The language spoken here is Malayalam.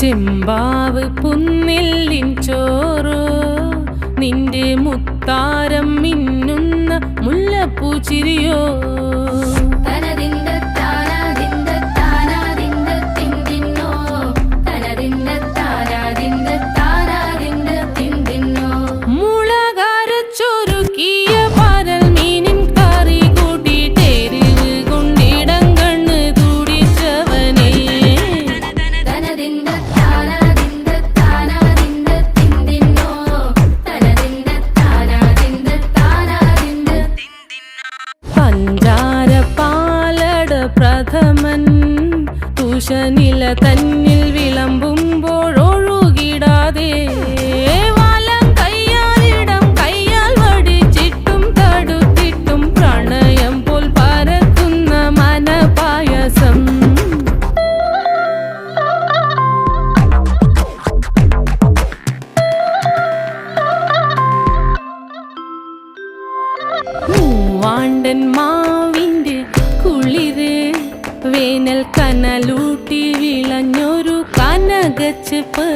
ചെമ്പാവ് പുന്നെല്ലിൻ ചോറോ നിന്റെ മുത്താരം മിന്നുന്ന മുല്ലപ്പൂച്ചിരിയോ പ്രഥമൻ തുഷനില തന്നിൽ വിളമ്പുമ്പോഴൊഴുകിടാതെ വലം കയ്യാലിടം കയ്യാൽ വടിച്ചിട്ടും തടുത്തിട്ടും പ്രണയം പോൽ പരക്കുന്ന മനപായസം മൂവാണ്ടൻ മാവിൻ്റെ കുളിര് വേനൽ കനലൂട്ടി വിളഞ്ഞൊരു കനകച്ചെപ്പ്